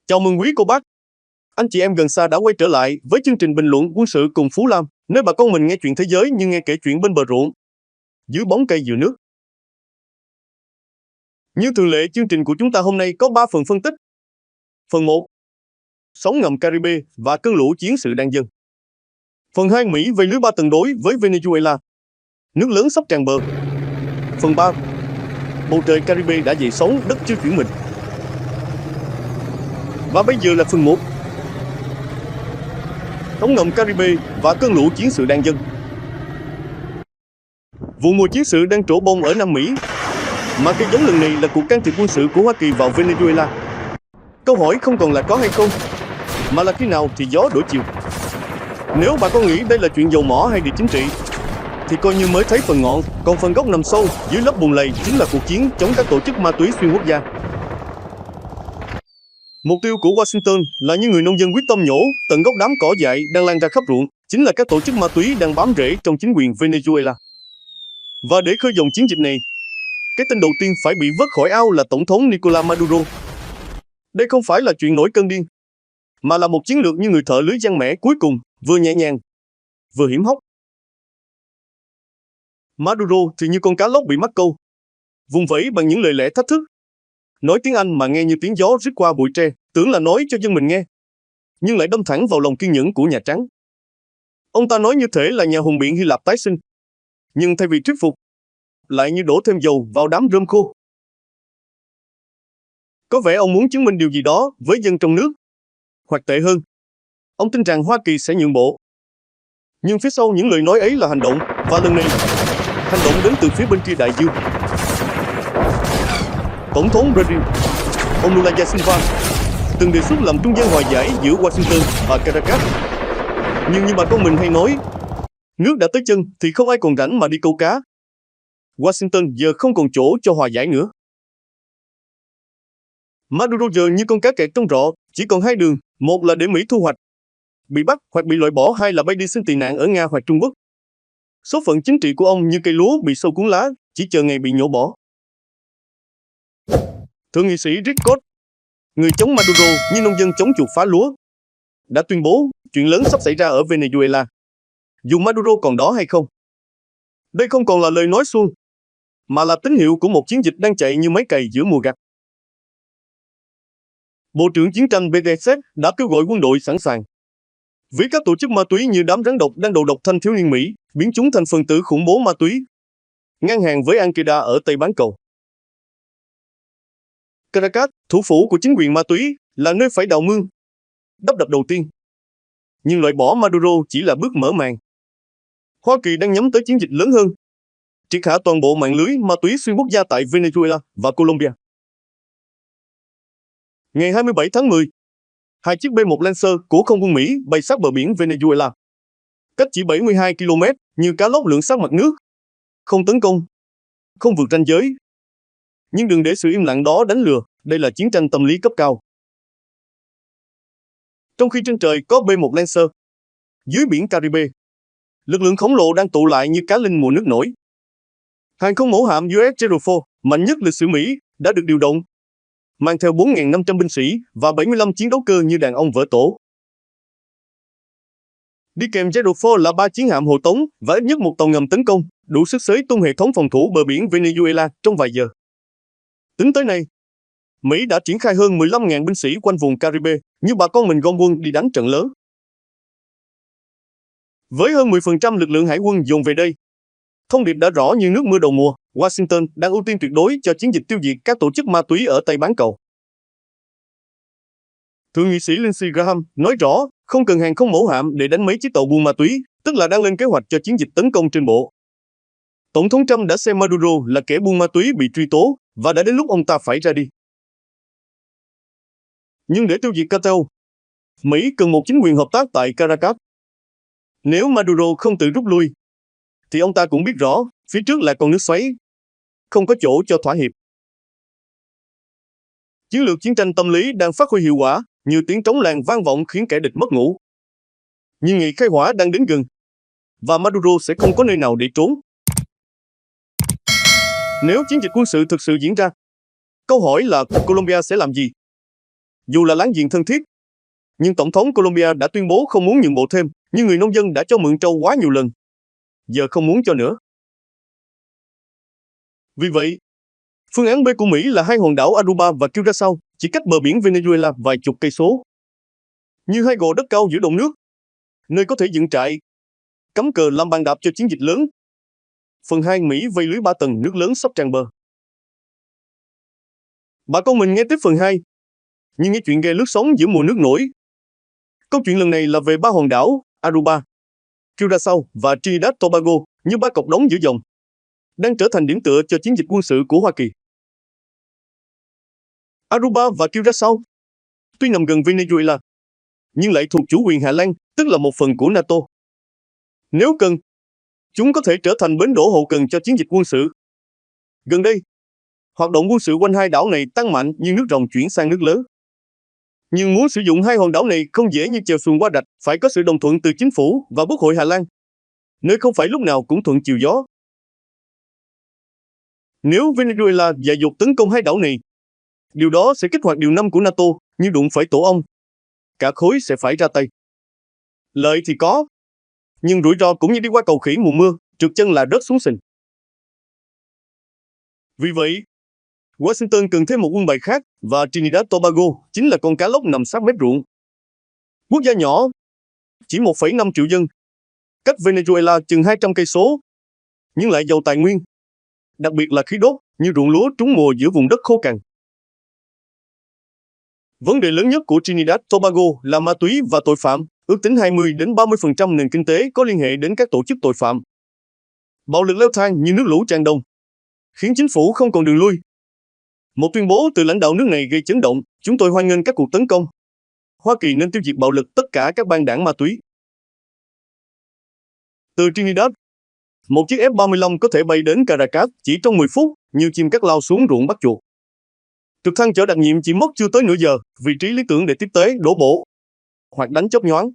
Chào mừng quý cô bác, anh chị em gần xa đã quay trở lại với chương trình bình luận quân sự cùng Phú Lam, nơi bà con mình nghe chuyện thế giới nhưng nghe kể chuyện bên bờ ruộng, dưới bóng cây dừa nước. Như thường lệ, chương trình của chúng ta hôm nay có 3 phần phân tích. Phần 1, sóng ngầm Caribe và cơn lũ chiến sự đang dâng. Phần 2, Mỹ vây lưới 3 tầng đối với Venezuela, nước lớn sắp tràn bờ. Phần 3, bầu trời Caribe đã dậy sóng, đất chưa chuyển mình. Và bây giờ là phần 1, sóng ngầm Caribe và cơn lũ chiến sự đang dâng. Vụ mùa chiến sự đang trổ bông ở Nam Mỹ, mà cái giống lần này là cuộc can thiệp quân sự của Hoa Kỳ vào Venezuela. Câu hỏi không còn là có hay không, mà là khi nào thì gió đổi chiều. Nếu bà con nghĩ đây là chuyện dầu mỏ hay địa chính trị, thì coi như mới thấy phần ngọn, còn phần gốc nằm sâu dưới lớp bùn lầy chính là cuộc chiến chống các tổ chức ma túy xuyên quốc gia. Mục tiêu của Washington là những người nông dân quyết tâm nhổ tận gốc đám cỏ dại đang lan ra khắp ruộng, chính là các tổ chức ma túy đang bám rễ trong chính quyền Venezuela. Và để khơi dòng chiến dịch này, cái tên đầu tiên phải bị vớt khỏi ao là Tổng thống Nicolás Maduro. Đây không phải là chuyện nổi cơn điên, mà là một chiến lược như người thợ lưới giăng mẻ cuối cùng, vừa nhẹ nhàng, vừa hiểm hóc. Maduro thì như con cá lóc bị mắc câu, vùng vẫy bằng những lời lẽ thách thức. Nói tiếng Anh mà nghe như tiếng gió rít qua bụi tre, tưởng là nói cho dân mình nghe, nhưng lại đâm thẳng vào lòng kiên nhẫn của Nhà Trắng. Ông ta nói như thể là nhà hùng biện Hy Lạp tái sinh, nhưng thay vì thuyết phục, lại như đổ thêm dầu vào đám rơm khô. Có vẻ ông muốn chứng minh điều gì đó với dân trong nước. Hoặc tệ hơn, ông tin rằng Hoa Kỳ sẽ nhượng bộ. Nhưng phía sau những lời nói ấy là hành động, và lần này, hành động đến từ phía bên kia đại dương. Tổng thống Brazil, ông Lula da Silva, từng đề xuất làm trung gian hòa giải giữa Washington và Caracas. Nhưng như bà con mình hay nói, nước đã tới chân thì không ai còn rảnh mà đi câu cá. Washington giờ không còn chỗ cho hòa giải nữa. Maduro giờ như con cá kẹt trong rọ, chỉ còn 2 đường, một là để Mỹ thu hoạch, bị bắt hoặc bị loại bỏ, hai là bay đi xin tị nạn ở Nga hoặc Trung Quốc. Số phận chính trị của ông như cây lúa bị sâu cuốn lá, chỉ chờ ngày bị nhổ bỏ. Thượng nghị sĩ Rick Scott, người chống Maduro như nông dân chống chuột phá lúa, đã tuyên bố chuyện lớn sắp xảy ra ở Venezuela, dù Maduro còn đó hay không. Đây không còn là lời nói suông, mà là tín hiệu của một chiến dịch đang chạy như máy cày giữa mùa gặt. Bộ trưởng chiến tranh Belichick đã kêu gọi quân đội sẵn sàng. Vì các tổ chức ma túy như đám rắn độc đang đầu độc thanh thiếu niên Mỹ, biến chúng thành phần tử khủng bố ma túy, ngang hàng với Al-Qaeda ở Tây Bán Cầu. Caracas, thủ phủ của chính quyền ma túy, là nơi phải đào mương, đắp đập đầu tiên. Nhưng loại bỏ Maduro chỉ là bước mở màn. Hoa Kỳ đang nhắm tới chiến dịch lớn hơn, triệt hạ toàn bộ mạng lưới ma túy xuyên quốc gia tại Venezuela và Colombia. Ngày 27 tháng 10, 2 chiếc B-1 Lancer của không quân Mỹ bay sát bờ biển Venezuela, cách chỉ 72 km, như cá lóc lượn sát mặt nước. Không tấn công, không vượt ranh giới. Nhưng đừng để sự im lặng đó đánh lừa, đây là chiến tranh tâm lý cấp cao. Trong khi trên trời có B-1 Lancer, dưới biển Caribe, lực lượng khổng lồ đang tụ lại như cá linh mùa nước nổi. Hàng không mẫu hạm USS Gerald Ford, mạnh nhất lịch sử Mỹ, đã được điều động, mang theo 4.500 binh sĩ và 75 chiến đấu cơ như đàn ông vỡ tổ. Đi kèm Gerald Ford là 3 chiến hạm hộ tống và ít nhất một tàu ngầm tấn công, đủ sức xới tung hệ thống phòng thủ bờ biển Venezuela trong vài giờ. Tính tới nay, Mỹ đã triển khai hơn 15.000 binh sĩ quanh vùng Caribe, như bà con mình gom quân đi đánh trận lớn. Với hơn 10% lực lượng hải quân dồn về đây, thông điệp đã rõ như nước mưa đầu mùa, Washington đang ưu tiên tuyệt đối cho chiến dịch tiêu diệt các tổ chức ma túy ở Tây Bán Cầu. Thượng nghị sĩ Lindsey Graham nói rõ, không cần hàng không mẫu hạm để đánh mấy chiếc tàu buôn ma túy, tức là đang lên kế hoạch cho chiến dịch tấn công trên bộ. Tổng thống Trump đã xem Maduro là kẻ buôn ma túy bị truy tố, và đã đến lúc ông ta phải ra đi. Nhưng để tiêu diệt cartel, Mỹ cần một chính quyền hợp tác tại Caracas. Nếu Maduro không tự rút lui, thì ông ta cũng biết rõ, phía trước là con nước xoáy, không có chỗ cho thỏa hiệp. Chiến lược chiến tranh tâm lý đang phát huy hiệu quả, như tiếng trống làng vang vọng khiến kẻ địch mất ngủ. Nhưng ngày khai hỏa đang đến gần, và Maduro sẽ không có nơi nào để trốn. Nếu chiến dịch quân sự thực sự diễn ra, câu hỏi là Colombia sẽ làm gì? Dù là láng giềng thân thiết, nhưng Tổng thống Colombia đã tuyên bố không muốn nhượng bộ thêm, nhưng người nông dân đã cho mượn trâu quá nhiều lần. Giờ không muốn cho nữa. Vì vậy, phương án B của Mỹ là hai hòn đảo Aruba và Curaçao, chỉ cách bờ biển Venezuela vài chục cây số. Như hai gò đất cao giữa đồng nước, nơi có thể dựng trại, cắm cờ làm bàn đạp cho chiến dịch lớn. Phần 2, Mỹ vây lưới 3 tầng, nước lớn sắp tràn bờ. Bà con mình nghe tiếp phần 2, nhưng nghe chuyện ghe lướt sóng giữa mùa nước nổi. Câu chuyện lần này là về 3 hòn đảo, Aruba, Curaçao và Trinidad Tobago, như 3 cọc đống giữa dòng, đang trở thành điểm tựa cho chiến dịch quân sự của Hoa Kỳ. Aruba và Curaçao, tuy nằm gần Venezuela, nhưng lại thuộc chủ quyền Hà Lan, tức là một phần của NATO. Nếu cần, chúng có thể trở thành bến đỗ hậu cần cho chiến dịch quân sự. Gần đây, hoạt động quân sự quanh hai đảo này tăng mạnh như nước ròng chuyển sang nước lớn. Nhưng muốn sử dụng hai hòn đảo này không dễ như chèo xuồng qua rạch, phải có sự đồng thuận từ chính phủ và Quốc hội Hà Lan, nơi không phải lúc nào cũng thuận chiều gió. Nếu Venezuela dại dột tấn công hai đảo này, điều đó sẽ kích hoạt điều 5 của NATO, như đụng phải tổ ong. Cả khối sẽ phải ra tay. Lợi thì có, nhưng rủi ro cũng như đi qua cầu khỉ mùa mưa, trượt chân là rớt xuống sình. Vì vậy, Washington cần thêm một quân bài khác, và Trinidad Tobago chính là con cá lóc nằm sát mép ruộng. Quốc gia nhỏ, chỉ 1,5 triệu dân, cách Venezuela chừng 200 cây số, nhưng lại giàu tài nguyên, đặc biệt là khí đốt, như ruộng lúa trúng mùa giữa vùng đất khô cằn. Vấn đề lớn nhất của Trinidad Tobago là ma túy và tội phạm, ước tính 20 đến 30% nền kinh tế có liên hệ đến các tổ chức tội phạm. Bạo lực leo thang như nước lũ tràn đồng, khiến chính phủ không còn đường lui. Một tuyên bố từ lãnh đạo nước này gây chấn động, chúng tôi hoan nghênh các cuộc tấn công. Hoa Kỳ nên tiêu diệt bạo lực tất cả các băng đảng ma túy. Từ Trinidad, một chiếc F-35 có thể bay đến Caracas chỉ trong 10 phút, như chim cắt lao xuống ruộng bắt chuột. Trực thăng chở đặc nhiệm chỉ mất chưa tới nửa giờ, vị trí lý tưởng để tiếp tế, đổ bộ, hoặc đánh chớp nhoáng.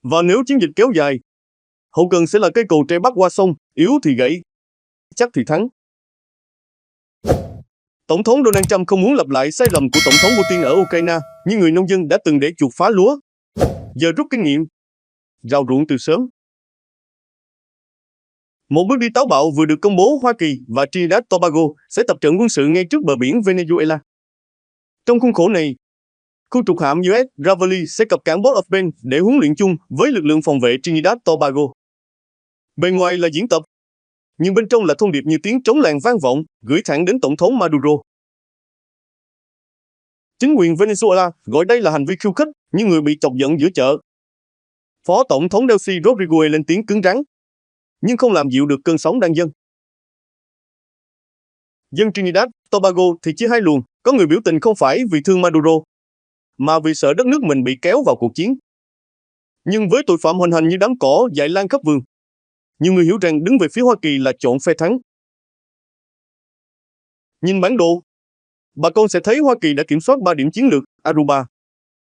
Và nếu chiến dịch kéo dài, hậu cần sẽ là cây cầu tre bắc qua sông, yếu thì gãy, chắc thì thắng. Tổng thống Donald Trump không muốn lặp lại sai lầm của Tổng thống Putin ở Ukraine, nhưng người nông dân đã từng để chuột phá lúa. Giờ rút kinh nghiệm, rào ruộng từ sớm. Một bước đi táo bạo vừa được công bố. Hoa Kỳ và Trinidad Tobago sẽ tập trận quân sự ngay trước bờ biển Venezuela. Trong khuôn khổ này, khu trục hạm USS Gravely sẽ cập cảng Port of Spain để huấn luyện chung với lực lượng phòng vệ Trinidad Tobago. Bề ngoài là diễn tập, nhưng bên trong là thông điệp như tiếng trống làng vang vọng, gửi thẳng đến Tổng thống Maduro. Chính quyền Venezuela gọi đây là hành vi khiêu khích, nhưng người bị chọc giận giữa chợ. Phó Tổng thống Delcy Rodriguez lên tiếng cứng rắn, nhưng không làm dịu được cơn sóng đang dâng. Dân Trinidad Tobago thì chia hai luồng, có người biểu tình không phải vì thương Maduro, mà vì sợ đất nước mình bị kéo vào cuộc chiến. Nhưng với tội phạm hoành hành như đám cỏ dại lan khắp vườn, nhiều người hiểu rằng đứng về phía Hoa Kỳ là chọn phe thắng. Nhìn bản đồ, bà con sẽ thấy Hoa Kỳ đã kiểm soát 3 điểm chiến lược, Aruba,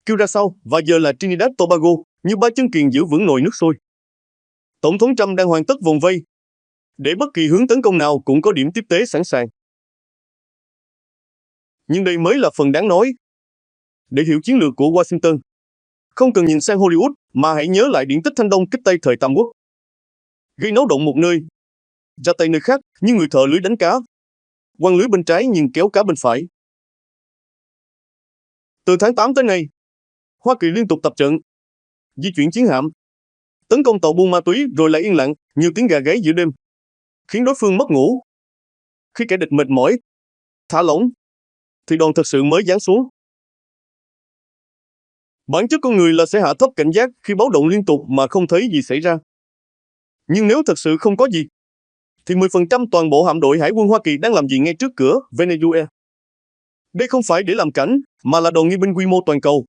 Curaçao và giờ là Trinidad Tobago, như 3 chân kiền giữ vững nồi nước sôi. Tổng thống Trump đang hoàn tất vòng vây, để bất kỳ hướng tấn công nào cũng có điểm tiếp tế sẵn sàng. Nhưng đây mới là phần đáng nói. Để hiểu chiến lược của Washington, không cần nhìn sang Hollywood, mà hãy nhớ lại điển tích Thanh Đông kích Tây thời Tam Quốc. Gây náo động một nơi, ra tay nơi khác như người thợ lưới đánh cá, quăng lưới bên trái nhưng kéo cá bên phải. Từ tháng 8 tới nay, Hoa Kỳ liên tục tập trận, di chuyển chiến hạm, tấn công tàu buôn ma túy rồi lại yên lặng, nhiều tiếng gà gáy giữa đêm, khiến đối phương mất ngủ. Khi kẻ địch mệt mỏi, thả lỏng, thì đòn thật sự mới giáng xuống. Bản chất con người là sẽ hạ thấp cảnh giác khi báo động liên tục mà không thấy gì xảy ra. Nhưng nếu thật sự không có gì, thì 10% toàn bộ hạm đội Hải quân Hoa Kỳ đang làm gì ngay trước cửa Venezuela. Đây không phải để làm cảnh, mà là đòn nghi binh quy mô toàn cầu,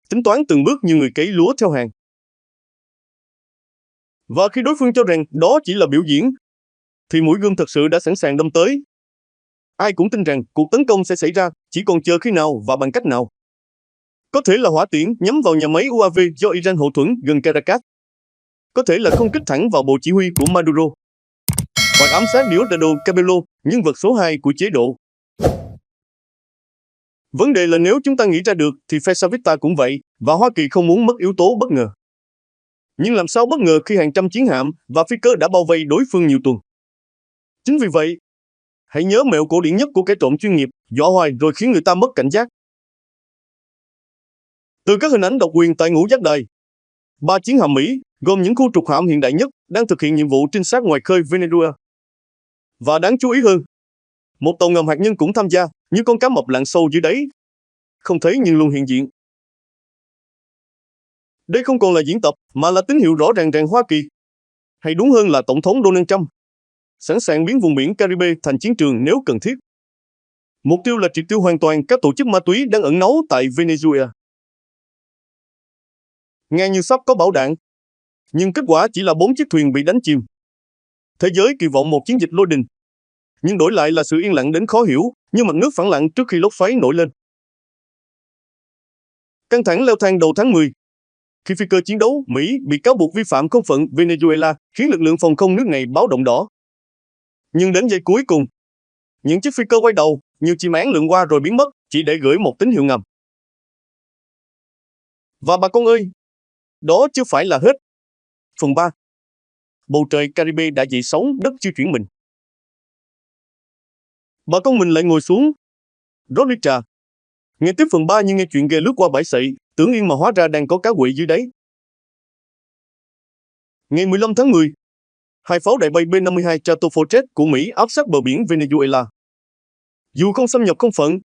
tính toán từng bước như người cấy lúa theo hàng. Và khi đối phương cho rằng đó chỉ là biểu diễn, thì mũi gươm thật sự đã sẵn sàng đâm tới. Ai cũng tin rằng cuộc tấn công sẽ xảy ra, chỉ còn chờ khi nào và bằng cách nào. Có thể là hỏa tiễn nhắm vào nhà máy UAV do Iran hậu thuẫn gần Caracas. Có thể là không kích thẳng vào bộ chỉ huy của Maduro, hoặc ám sát Diosdado Cabello, nhân vật số 2 của chế độ. Vấn đề là nếu chúng ta nghĩ ra được thì phe Savita cũng vậy, và Hoa Kỳ không muốn mất yếu tố bất ngờ. Nhưng làm sao bất ngờ khi hàng trăm chiến hạm và phi cơ đã bao vây đối phương nhiều tuần? Chính vì vậy, hãy nhớ mẹo cổ điển nhất của kẻ trộm chuyên nghiệp, dọa hoài rồi khiến người ta mất cảnh giác. Từ các hình ảnh độc quyền tại Ngũ Giác Đài, 3 chiến hạm Mỹ, gồm những khu trục hạm hiện đại nhất, đang thực hiện nhiệm vụ trinh sát ngoài khơi Venezuela. Và đáng chú ý hơn, một tàu ngầm hạt nhân cũng tham gia, như con cá mập lặn sâu dưới đáy. Không thấy nhưng luôn hiện diện. Đây không còn là diễn tập, mà là tín hiệu rõ ràng rằng Hoa Kỳ, hay đúng hơn là Tổng thống Donald Trump, sẵn sàng biến vùng biển Caribe thành chiến trường nếu cần thiết. Mục tiêu là triệt tiêu hoàn toàn các tổ chức ma túy đang ẩn náu tại Venezuela. Nghe như sắp có bão đạn, nhưng kết quả chỉ là 4 chiếc thuyền bị đánh chìm. Thế giới kỳ vọng một chiến dịch lôi đình, nhưng đổi lại là sự yên lặng đến khó hiểu, như mặt nước phẳng lặng trước khi lốc xoáy nổi lên. Căng thẳng leo thang đầu tháng 10, khi phi cơ chiến đấu Mỹ bị cáo buộc vi phạm không phận Venezuela, khiến lực lượng phòng không nước này báo động đỏ. Nhưng đến giây cuối cùng, những chiếc phi cơ quay đầu, như chim én lượn qua rồi biến mất, chỉ để gửi một tín hiệu ngầm. Và bà con ơi, đó chưa phải là hết. Phần 3. Bầu trời Caribe đã dậy sóng, đất chưa chuyển mình. Bà con mình lại ngồi xuống, rót ly trà. Nghe tiếp phần 3 như nghe chuyện ghê lướt qua bãi sậy, tưởng yên mà hóa ra đang có cá quậy dưới đáy. Ngày 15 tháng 10, 2 pháo đại bay B-52 Stratofortress của Mỹ áp sát bờ biển Venezuela. Dù không xâm nhập không phận,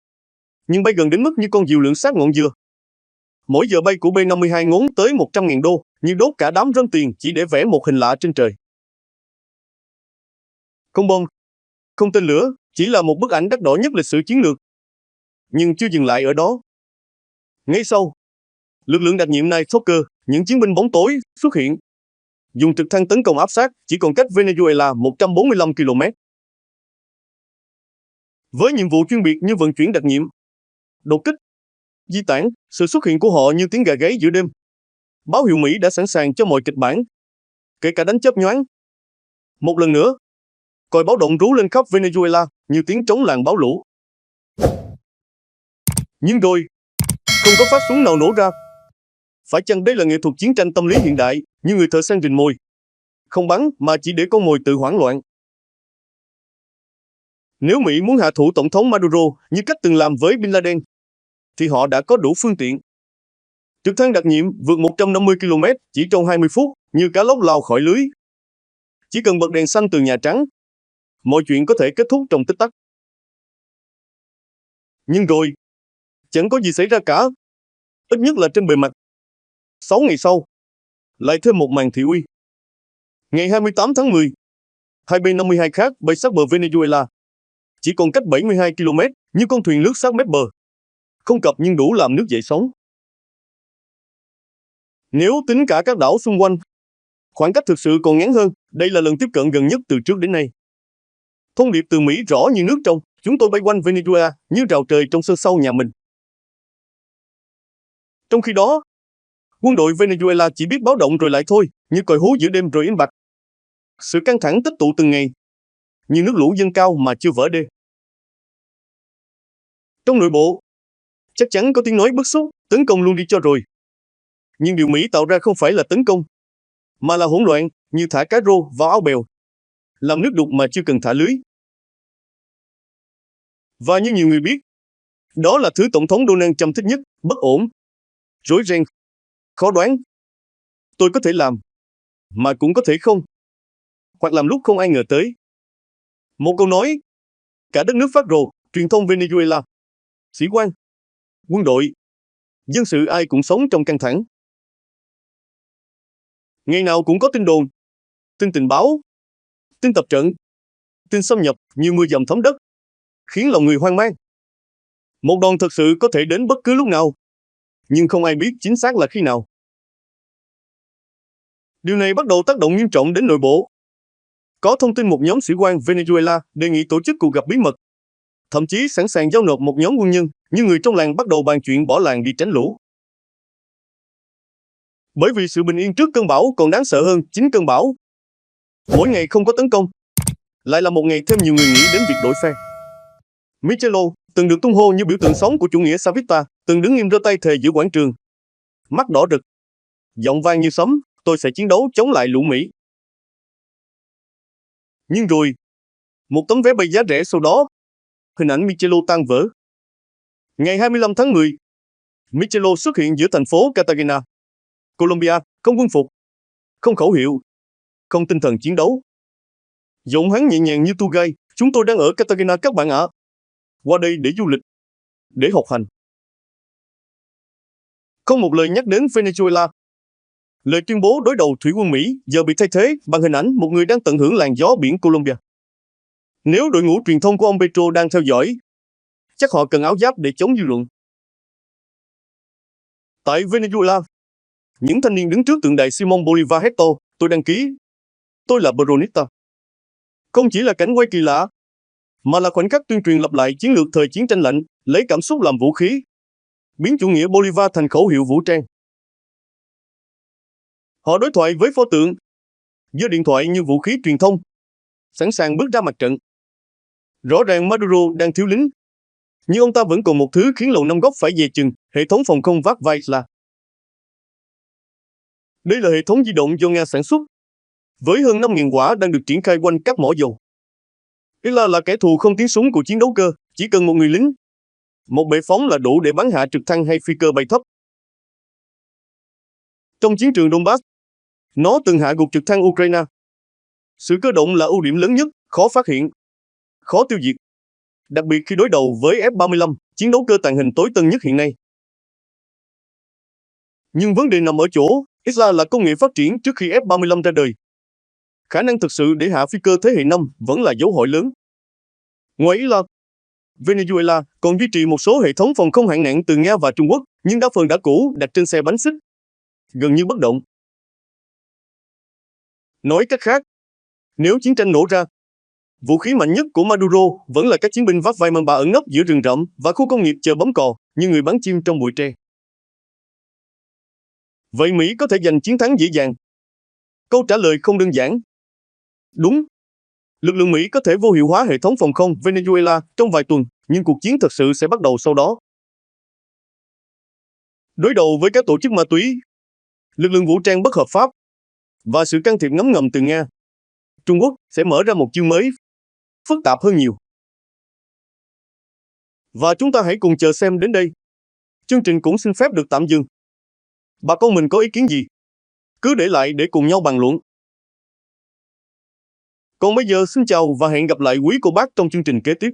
nhưng bay gần đến mức như con diều lượn sát ngọn dừa. Mỗi giờ bay của B-52 ngốn tới 100.000 đô, như đốt cả đám rơm tiền chỉ để vẽ một hình lạ trên trời. Không bom, không tên lửa, chỉ là một bức ảnh đắt đỏ nhất lịch sử chiến lược. Nhưng chưa dừng lại ở đó. Ngay sau, lực lượng đặc nhiệm Night Stalker, những chiến binh bóng tối, xuất hiện. Dùng trực thăng tấn công áp sát, chỉ còn cách Venezuela 145 km. Với nhiệm vụ chuyên biệt như vận chuyển đặc nhiệm, đột kích, di tản, sự xuất hiện của họ như tiếng gà gáy giữa đêm. Báo hiệu Mỹ đã sẵn sàng cho mọi kịch bản, kể cả đánh chớp nhoáng. Một lần nữa, còi báo động rú lên khắp Venezuela như tiếng trống làng báo lũ. Nhưng rồi, không có phát súng nào nổ ra. Phải chăng đây là nghệ thuật chiến tranh tâm lý hiện đại, như người thợ săn rình mồi? Không bắn mà chỉ để con mồi tự hoảng loạn. Nếu Mỹ muốn hạ thủ Tổng thống Maduro như cách từng làm với Bin Laden, thì họ đã có đủ phương tiện. Trực thăng đặc nhiệm vượt 150 km chỉ trong 20 phút, như cá lóc lao khỏi lưới. Chỉ cần bật đèn xanh từ Nhà Trắng, mọi chuyện có thể kết thúc trong tích tắc. Nhưng rồi, chẳng có gì xảy ra cả. Ít nhất là trên bề mặt. 6 ngày sau, lại thêm một màn thị uy. Ngày 28 tháng 10, hai B-52 khác bay sát bờ Venezuela. Chỉ còn cách 72 km, như con thuyền lướt sát mép bờ. Không cập nhưng đủ làm nước dậy sóng. Nếu tính cả các đảo xung quanh, khoảng cách thực sự còn ngắn hơn, đây là lần tiếp cận gần nhất từ trước đến nay. Thông điệp từ Mỹ rõ như nước trong, chúng tôi bay quanh Venezuela như rào trời trong sân sau nhà mình. Trong khi đó, quân đội Venezuela chỉ biết báo động rồi lại thôi, như còi hú giữa đêm rồi im bặt. Sự căng thẳng tích tụ từng ngày, như nước lũ dâng cao mà chưa vỡ đê. Trong nội bộ, chắc chắn có tiếng nói bức xúc, tấn công luôn đi cho rồi. Nhưng điều Mỹ tạo ra không phải là tấn công, mà là hỗn loạn, như thả cá rô vào áo bèo, làm nước đục mà chưa cần thả lưới. Và như nhiều người biết, đó là thứ Tổng thống Donald Trump thích nhất, bất ổn, rối ren, khó đoán. Tôi có thể làm, mà cũng có thể không. Hoặc làm lúc không ai ngờ tới. Một câu nói, cả đất nước phát rồ, truyền thông Venezuela, sĩ quan, quân đội, dân sự ai cũng sống trong căng thẳng. Ngày nào cũng có tin đồn, tin tình báo, tin tập trận, tin xâm nhập như mưa dầm thấm đất, khiến lòng người hoang mang. Một đòn thật sự có thể đến bất cứ lúc nào, nhưng không ai biết chính xác là khi nào. Điều này bắt đầu tác động nghiêm trọng đến nội bộ. Có thông tin một nhóm sĩ quan Venezuela đề nghị tổ chức cuộc gặp bí mật, thậm chí sẵn sàng giao nộp một nhóm quân nhân, nhưng người trong làng bắt đầu bàn chuyện bỏ làng đi tránh lũ. Bởi vì sự bình yên trước cơn bão còn đáng sợ hơn chính cơn bão. Mỗi ngày không có tấn công, lại là một ngày thêm nhiều người nghĩ đến việc đổi phe. Michelo, từng được tung hô như biểu tượng sống của chủ nghĩa Savita, từng đứng im giơ tay thề giữa quảng trường. Mắt đỏ rực, giọng vang như sấm, tôi sẽ chiến đấu chống lại lũ Mỹ. Nhưng rồi, một tấm vé bay giá rẻ sau đó, hình ảnh Michelo tan vỡ. Ngày 25 tháng 10, Michelo xuất hiện giữa thành phố Cartagena, Colombia, không quân phục, không khẩu hiệu, không tinh thần chiến đấu. Giọng hắn nhẹ nhàng như tu gai, chúng tôi đang ở Cartagena các bạn ạ. Qua đây để du lịch, để học hành. Không một lời nhắc đến Venezuela. Lời tuyên bố đối đầu thủy quân Mỹ giờ bị thay thế bằng hình ảnh một người đang tận hưởng làn gió biển Colombia. Nếu đội ngũ truyền thông của ông Petro đang theo dõi, chắc họ cần áo giáp để chống dư luận. Tại Venezuela, những thanh niên đứng trước tượng đài Simón Bolívar hét to, tôi đăng ký. Tôi là Peronista. Không chỉ là cảnh quay kỳ lạ, mà là khoảnh khắc tuyên truyền lặp lại chiến lược thời chiến tranh lạnh, lấy cảm xúc làm vũ khí, biến chủ nghĩa Bolivar thành khẩu hiệu vũ trang. Họ đối thoại với pho tượng, giơ điện thoại như vũ khí truyền thông, sẵn sàng bước ra mặt trận. Rõ ràng Maduro đang thiếu lính, nhưng ông ta vẫn còn một thứ khiến Lầu Năm Góc phải dè chừng, hệ thống phòng không vác vai là. Đây là hệ thống di động do Nga sản xuất, với hơn 5.000 quả đang được triển khai quanh các mỏ dầu. Isla là kẻ thù không tiếng súng của chiến đấu cơ, chỉ cần một người lính. Một bệ phóng là đủ để bắn hạ trực thăng hay phi cơ bay thấp. Trong chiến trường Donbass, nó từng hạ gục trực thăng Ukraine. Sự cơ động là ưu điểm lớn nhất, khó phát hiện, khó tiêu diệt. Đặc biệt khi đối đầu với F-35, chiến đấu cơ tàng hình tối tân nhất hiện nay. Nhưng vấn đề nằm ở chỗ, Isla là công nghệ phát triển trước khi F-35 ra đời. Khả năng thực sự để hạ phi cơ thế hệ 5 vẫn là dấu hỏi lớn. Ngoài Isla, Venezuela còn duy trì một số hệ thống phòng không hạng nặng từ Nga và Trung Quốc, nhưng đa phần đã cũ đặt trên xe bánh xích, gần như bất động. Nói cách khác, nếu chiến tranh nổ ra, vũ khí mạnh nhất của Maduro vẫn là các chiến binh vác vai mamba ẩn nấp giữa rừng rậm và khu công nghiệp chờ bấm cò, như người bắn chim trong bụi tre. Vậy Mỹ có thể giành chiến thắng dễ dàng? Câu trả lời không đơn giản. Đúng, lực lượng Mỹ có thể vô hiệu hóa hệ thống phòng không Venezuela trong vài tuần, nhưng cuộc chiến thật sự sẽ bắt đầu sau đó. Đối đầu với các tổ chức ma túy, lực lượng vũ trang bất hợp pháp và sự can thiệp ngấm ngầm từ Nga, Trung Quốc sẽ mở ra một chương mới, phức tạp hơn nhiều. Và chúng ta hãy cùng chờ xem đến đây. Chương trình cũng xin phép được tạm dừng. Bà con mình có ý kiến gì? Cứ để lại để cùng nhau bàn luận. Còn bây giờ xin chào và hẹn gặp lại quý cô bác trong chương trình kế tiếp.